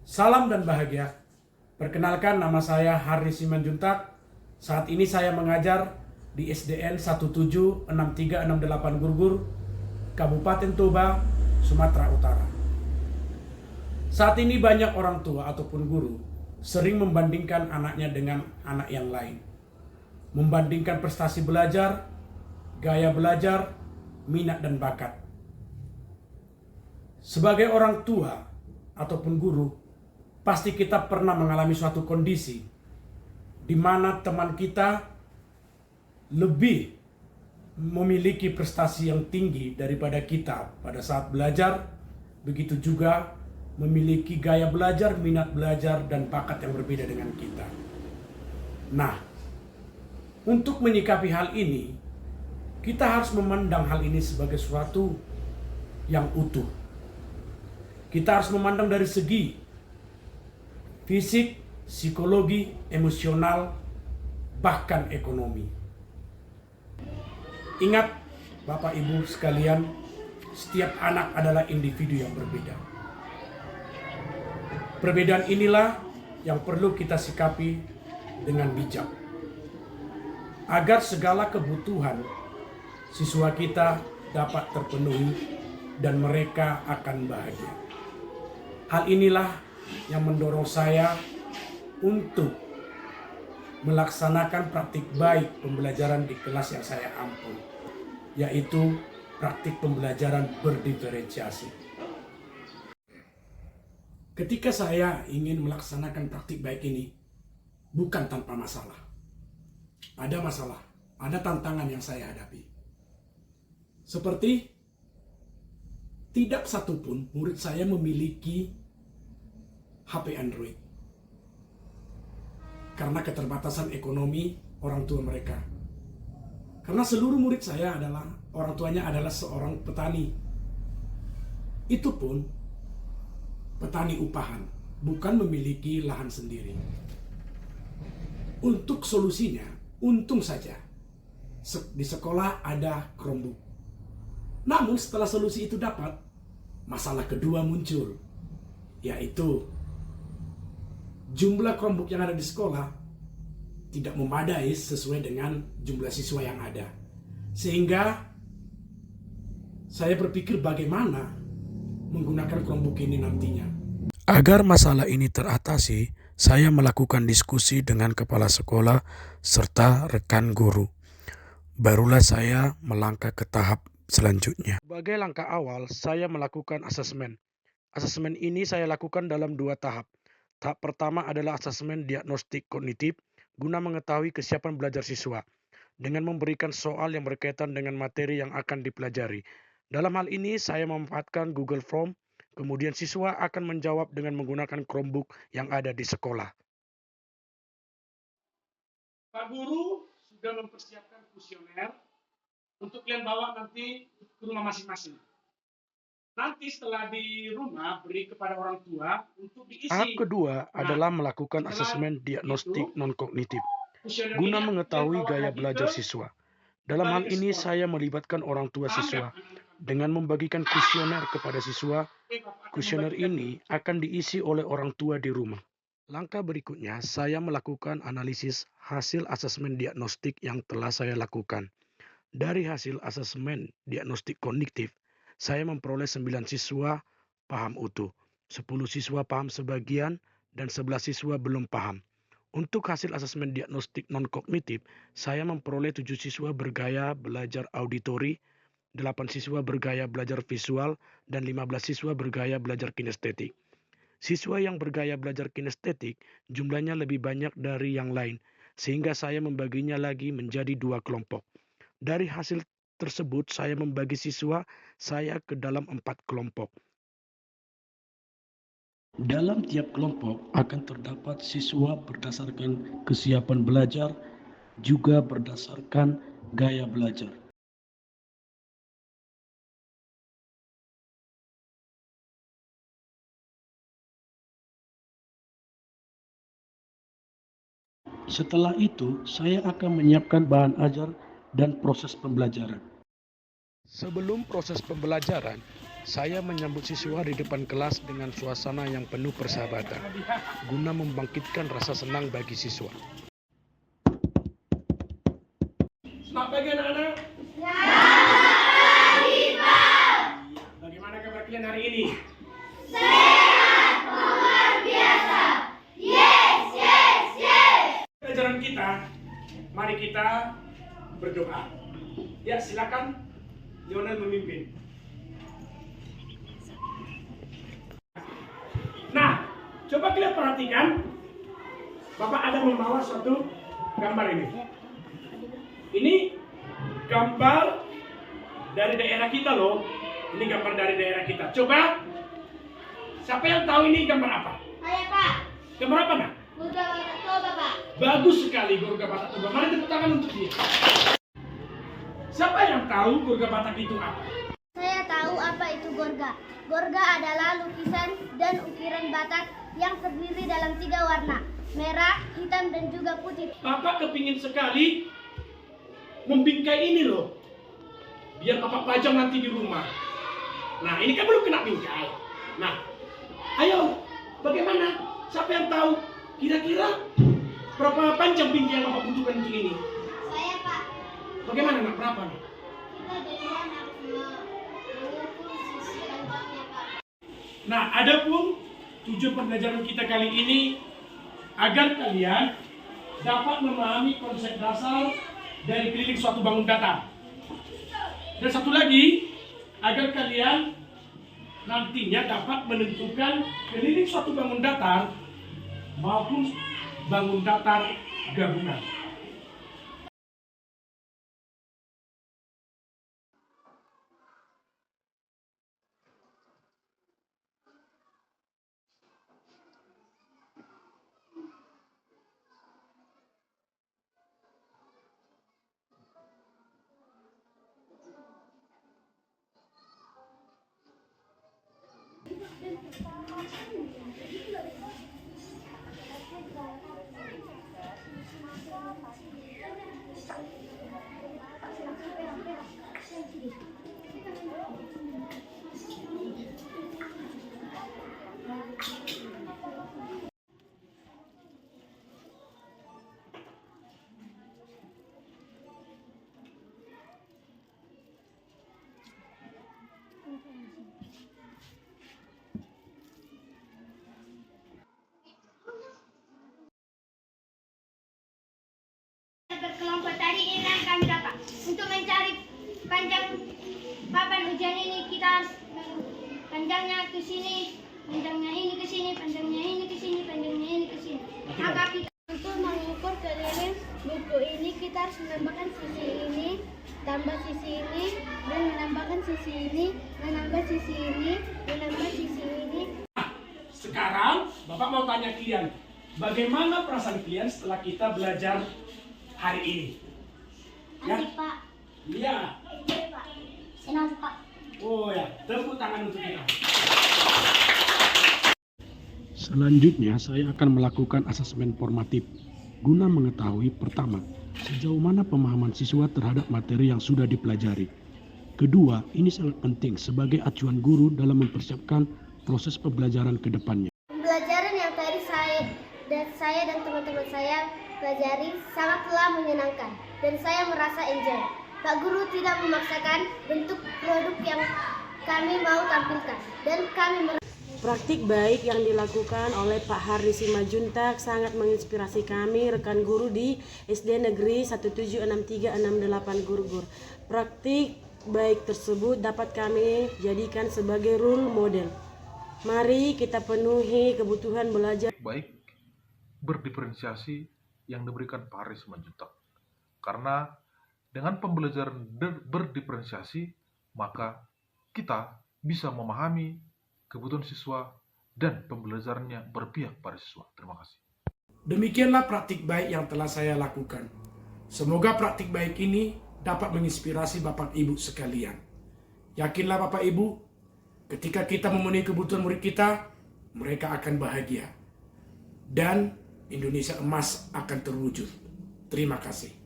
Salam dan bahagia. Perkenalkan, nama saya Haris Simanjuntak. Saat ini saya mengajar di SDN 176368 Gurgur, Kabupaten Toba, Sumatera Utara. Saat ini banyak orang tua ataupun guru sering membandingkan anaknya dengan anak yang lain. Membandingkan prestasi belajar, gaya belajar, minat dan bakat. Sebagai orang tua ataupun guru, pasti kita pernah mengalami suatu kondisi di mana teman kita lebih memiliki prestasi yang tinggi daripada kita pada saat belajar, begitu juga memiliki gaya belajar, minat belajar, dan bakat yang berbeda dengan kita. Nah, untuk menyikapi hal ini, kita harus memandang hal ini sebagai suatu yang utuh. Kita harus memandang dari segi fisik, psikologi, emosional, bahkan ekonomi. Ingat, Bapak Ibu sekalian, setiap anak adalah individu yang berbeda. Perbedaan inilah yang perlu kita sikapi dengan bijak, agar segala kebutuhan siswa kita dapat terpenuhi dan mereka akan bahagia. Hal inilah yang mendorong saya untuk melaksanakan praktik baik pembelajaran di kelas yang saya ampu, yaitu praktik pembelajaran berdiferensiasi. Ketika saya ingin melaksanakan praktik baik ini, bukan tanpa masalah. Ada masalah, ada tantangan yang saya hadapi. Seperti tidak satupun murid saya memiliki HP Android karena keterbatasan ekonomi orang tua mereka. Karena seluruh murid saya adalah orang tuanya adalah seorang petani. Itu pun petani upahan, bukan memiliki lahan sendiri. Untuk solusinya, untung saja di sekolah ada Chromebook. Namun setelah solusi itu dapat, masalah kedua muncul, yaitu jumlah Chromebook yang ada di sekolah tidak memadai sesuai dengan jumlah siswa yang ada. Sehingga saya berpikir bagaimana menggunakan Chromebook ini nantinya. Agar masalah ini teratasi, saya melakukan diskusi dengan kepala sekolah serta rekan guru. Barulah saya melangkah ke tahap selanjutnya. Sebagai langkah awal, saya melakukan asesmen. Asesmen ini saya lakukan dalam 2 tahap. Tahap pertama adalah asesmen diagnostik kognitif guna mengetahui kesiapan belajar siswa dengan memberikan soal yang berkaitan dengan materi yang akan dipelajari. Dalam hal ini saya memanfaatkan Google Form, kemudian siswa akan menjawab dengan menggunakan Chromebook yang ada di sekolah. Pak Guru sudah mempersiapkan kuesioner untuk yang bawa nanti ke rumah masing-masing. Nanti setelah di rumah beri kepada orang tua untuk diisi. Tahap kedua adalah melakukan asesmen diagnostik non-kognitif guna mengetahui gaya belajar siswa. Dalam hal ini saya melibatkan orang tua siswa dengan membagikan kuesioner kepada siswa. Kuesioner ini akan diisi oleh orang tua di rumah. Langkah berikutnya saya melakukan analisis hasil asesmen diagnostik yang telah saya lakukan. Dari hasil asesmen diagnostik kognitif, saya memperoleh 9 siswa paham utuh, 10 siswa paham sebagian, dan 11 siswa belum paham. Untuk hasil asesmen diagnostik non-kognitif, saya memperoleh 7 siswa bergaya belajar auditori, 8 siswa bergaya belajar visual, dan 15 siswa bergaya belajar kinestetik. Siswa yang bergaya belajar kinestetik jumlahnya lebih banyak dari yang lain, sehingga saya membaginya lagi menjadi 2 kelompok. Dari hasil tersebut saya membagi siswa saya ke dalam 4 kelompok. Dalam tiap kelompok akan terdapat siswa berdasarkan kesiapan belajar, juga berdasarkan gaya belajar. Setelah itu, saya akan menyiapkan bahan ajar dan proses pembelajaran. Sebelum proses pembelajaran, Saya menyambut siswa di depan kelas dengan suasana yang penuh persahabatan, guna membangkitkan rasa senang bagi siswa. Selamat pagi anak-anak. Bagaimana kabar kalian hari ini? Sehat, luar biasa. Yes, yes, yes. Pelajaran kita, mari kita berdoa. Ya, silakan Lionel memimpin. Nah, coba kalian perhatikan. Bapak ada membawa suatu gambar ini. Ini gambar dari daerah kita loh. Ini gambar dari daerah kita. Coba, siapa yang tahu ini gambar apa? Saya Pak, Gambar apa nak? Gurga Batak Toba Pak. Bagus sekali Gurga Batak Toba. Mari tepuk tangan untuk dia. Siapa yang tahu Gurga Batak itu apa? Saya tahu apa itu Gorga. Gorga adalah lukisan dan ukiran Batak yang terdiri dalam 3 warna, merah, hitam, dan juga putih. Bapak kepingin sekali membingkai ini loh. Biar Bapak pajang nanti di rumah. Nah, ini kan belum kena bingkai. Nah, ayo, bagaimana? Siapa yang tahu? Kira-kira berapa panjang bingkai yang Bapak butuhkan untuk ini? Saya Pak, Bagaimana nak? Berapa nih? kita duluan harus mengukur sisi panjangnya Pak. Nah, adapun tujuan pembelajaran kita kali ini agar kalian dapat memahami konsep dasar dari keliling suatu bangun datar. Dan satu lagi, agar kalian nantinya dapat menentukan keliling suatu bangun datar maupun bangun datar gabungan. Berkelompok tadi ini yang kami dapat. Untuk mencari panjang papan ujian ini kita harus panjangnya ke sini, panjangnya ini ke sini, panjangnya ini ke sini, panjangnya ini ke sini. Maka kita untuk mengukur keliling buku ini kita harus menambahkan sisi ini, tambah sisi ini, dan menambahkan sisi ini, menambah sisi ini, menambah sisi ini. Sekarang Bapak mau tanya kalian, bagaimana perasaan kalian setelah kita belajar hari ini? Asik Pak. Iya. Pak. Senang Pak. Oh ya, tepuk tangan untuk kita. Selanjutnya, saya akan melakukan asesmen formatif guna mengetahui pertama, sejauh mana pemahaman siswa terhadap materi yang sudah dipelajari. Kedua, ini sangat penting sebagai acuan guru dalam mempersiapkan proses pembelajaran ke depannya. Pembelajaran yang tadi saya dan teman-teman saya pelajari sangatlah menyenangkan dan saya merasa enjoy. Pak Guru tidak memaksakan bentuk produk yang kami mau tampilkan dan kami Praktik baik yang dilakukan oleh Pak Hardi Simajuntak sangat menginspirasi kami rekan guru di SD Negeri 176368 Gurgur. Praktik baik tersebut dapat kami jadikan sebagai role model. Mari kita penuhi kebutuhan belajar baik berdiferensiasi yang diberikan Pak Hardi Simajuntak. Karena dengan pembelajaran berdiferensiasi, maka kita bisa memahami kebutuhan siswa dan pembelajarannya berpihak pada siswa. Terima kasih. Demikianlah praktik baik yang telah saya lakukan. Semoga praktik baik ini dapat menginspirasi Bapak Ibu sekalian. Yakinlah Bapak Ibu, ketika kita memenuhi kebutuhan murid kita, mereka akan bahagia. Dan Indonesia emas akan terwujud. Terima kasih.